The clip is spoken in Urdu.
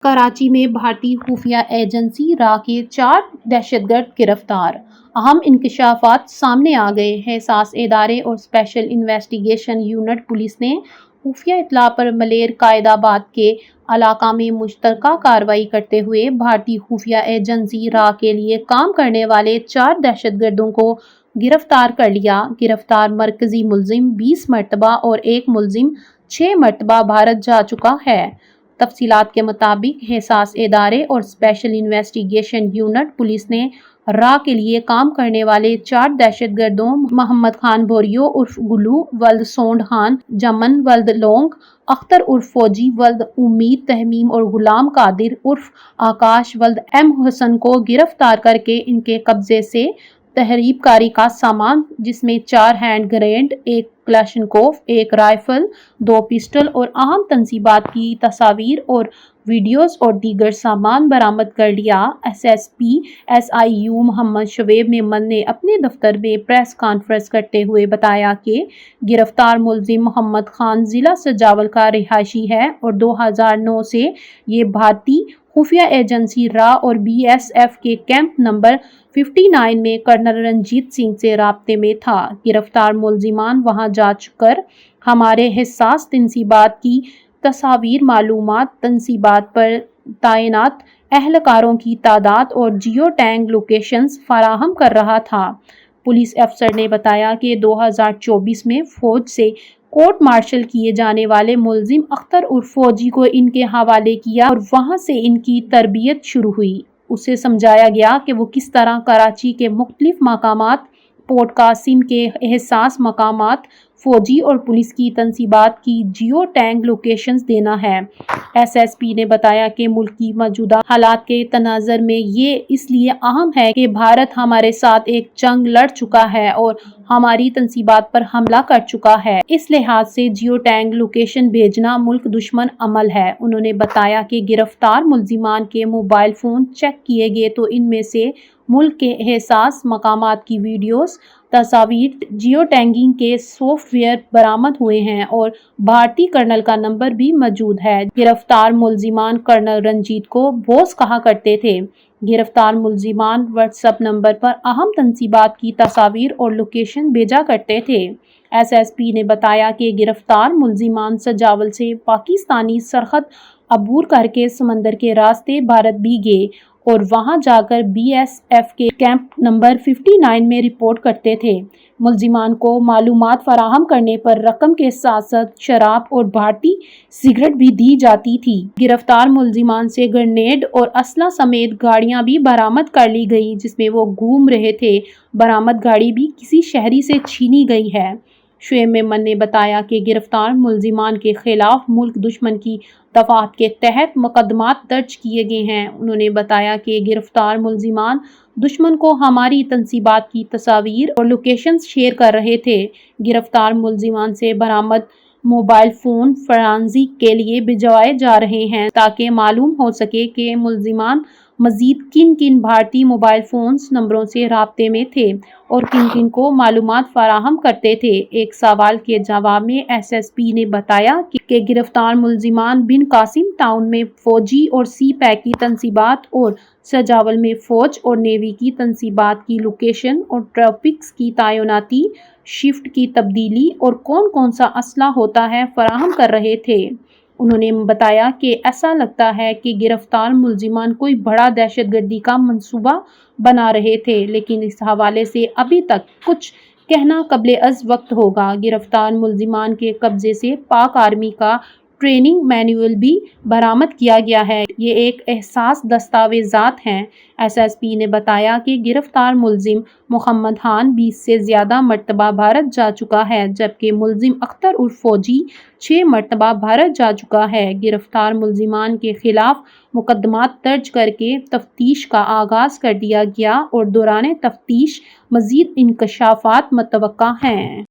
کراچی میں بھارتی خفیہ ایجنسی را کے 4 دہشت گرد گرفتار۔ اہم انکشافات سامنے آ گئے۔ حساس ادارے اور اسپیشل انویسٹیگیشن یونٹ پولیس نے خفیہ اطلاع پر ملیر قائد آباد کے علاقہ میں مشترکہ کارروائی کرتے ہوئے بھارتی خفیہ ایجنسی را کے لیے کام کرنے والے 4 دہشت گردوں کو گرفتار کر لیا۔ گرفتار مرکزی ملزم 20 مرتبہ اور ایک ملزم 6 مرتبہ بھارت جا چکا ہے۔ تفصیلات کے مطابق حساس ادارے اور اسپیشل انویسٹیگیشن یونٹ پولیس نے را کے لیے کام کرنے والے 4 دہشت گردوں محمد خان بھوریو عرف گلو ولد سونڈ خان، جمن ولد لونگ، اختر عرف فوجی ولد امید، تمیم اور غلام قادر عرف آکاش ولد ایم حسن کو گرفتار کر کے ان کے قبضے سے تخریب کاری کا سامان جس میں 4 ہینڈ گرینیڈ، ایک کلاشنکوف، ایک رائفل، 2 پسٹل اور اہم تنصیبات کی تصاویر اور ویڈیوز اور دیگر سامان برآمد کر لیا۔ S S P S I U Muhammad Shoaib Memon نے اپنے دفتر میں پریس کانفرنس کرتے ہوئے بتایا کہ گرفتار ملزم محمد خان ضلع سجاول کا رہائشی ہے اور 2009 سے یہ بھارتی خفیہ ایجنسی را اور بی ایس ایف کے کیمپ نمبر 59 میں کرنل رنجیت سنگھ سے رابطے میں تھا۔ گرفتار ملزمان وہاں جا کر ہمارے حساس تنصیبات کی تصاویر، معلومات، تنصیبات پر تعینات اہلکاروں کی تعداد اور جیو ٹیگ لوکیشنز فراہم کر رہا تھا۔ پولیس افسر نے بتایا کہ 2024 میں فوج سے کورٹ مارشل کیے جانے والے ملزم اختر عرف فوجی کو ان کے حوالے کیا اور وہاں سے ان کی تربیت شروع ہوئی۔ اسے سمجھایا گیا کہ وہ کس طرح کراچی کے مختلف مقامات، پورٹ قاسم کے حساس مقامات، فوجی اور پولیس کی تنصیبات کی جیو ٹیگ لوکیشنز دینا ہے۔ ایس ایس پی نے بتایا کہ ملک کی موجودہ حالات کے تناظر میں یہ اس لیے اہم ہے کہ بھارت ہمارے ساتھ ایک جنگ لڑ چکا ہے اور ہماری تنصیبات پر حملہ کر چکا ہے۔ اس لحاظ سے جیو ٹیگ لوکیشن بھیجنا ملک دشمن عمل ہے۔ انہوں نے بتایا کہ گرفتار ملزمان کے موبائل فون چیک کیے گئے تو ان میں سے ملک کے حساس مقامات کی ویڈیوز، تصاویر، جیو ٹیگنگ کے سافٹ ویئر برآمد ہوئے ہیں اور بھارتی کرنل کا نمبر بھی موجود ہے۔ گرفتار ملزمان کرنل رنجیت کو بوس کہا کرتے تھے۔ گرفتار ملزمان واٹس ایپ نمبر پر اہم تنصیبات کی تصاویر اور لوکیشن بھیجا کرتے تھے۔ ایس ایس پی نے بتایا کہ گرفتار ملزمان سجاول سے پاکستانی سرحد عبور کر کے سمندر کے راستے بھارت بھی گئے اور وہاں جا کر بی ایس ایف کے کیمپ نمبر 59 میں رپورٹ کرتے تھے۔ ملزمان کو معلومات فراہم کرنے پر رقم کے ساتھ ساتھ شراب اور بھارتی سگریٹ بھی دی جاتی تھی۔ گرفتار ملزمان سے گرینیڈ اور اسلحہ سمیت گاڑیاں بھی برآمد کر لی گئیں جس میں وہ گھوم رہے تھے۔ برآمد گاڑی بھی کسی شہری سے چھینی گئی ہے۔ شعیب میمن نے بتایا کہ گرفتار ملزمان کے خلاف ملک دشمن کی دفعات کے تحت مقدمات درج کیے گئے ہیں۔ انہوں نے بتایا کہ گرفتار ملزمان دشمن کو ہماری تنصیبات کی تصاویر اور لوکیشنز شیئر کر رہے تھے۔ گرفتار ملزمان سے برآمد موبائل فون فورینزک کے لیے بھجوائے جا رہے ہیں تاکہ معلوم ہو سکے کہ ملزمان مزید کن کن بھارتی موبائل فونز نمبروں سے رابطے میں تھے اور کن کن کو معلومات فراہم کرتے تھے۔ ایک سوال کے جواب میں ایس ایس پی نے بتایا کہ گرفتار ملزمان بن قاسم ٹاؤن میں فوجی اور سی پیک کی تنصیبات اور سجاول میں فوج اور نیوی کی تنصیبات کی لوکیشن اور ٹراپکس کی تعیناتی، شفٹ کی تبدیلی اور کون سا اسلحہ ہوتا ہے فراہم کر رہے تھے۔ انہوں نے بتایا کہ ایسا لگتا ہے کہ گرفتار ملزمان کوئی بڑا دہشت گردی کا منصوبہ بنا رہے تھے لیکن اس حوالے سے ابھی تک کچھ کہنا قبل از وقت ہوگا۔ گرفتار ملزمان کے قبضے سے پاک آرمی کا ٹریننگ مینول بھی برآمد کیا گیا ہے۔ یہ ایک حساس دستاویزات ہیں۔ ایس ایس پی نے بتایا کہ گرفتار ملزم محمد خان 20 سے زیادہ مرتبہ بھارت جا چکا ہے جبکہ ملزم اختر عرف فوجی 6 مرتبہ بھارت جا چکا ہے۔ گرفتار ملزمان کے خلاف مقدمات درج کر کے تفتیش کا آغاز کر دیا گیا اور دوران تفتیش مزید انکشافات متوقع ہیں۔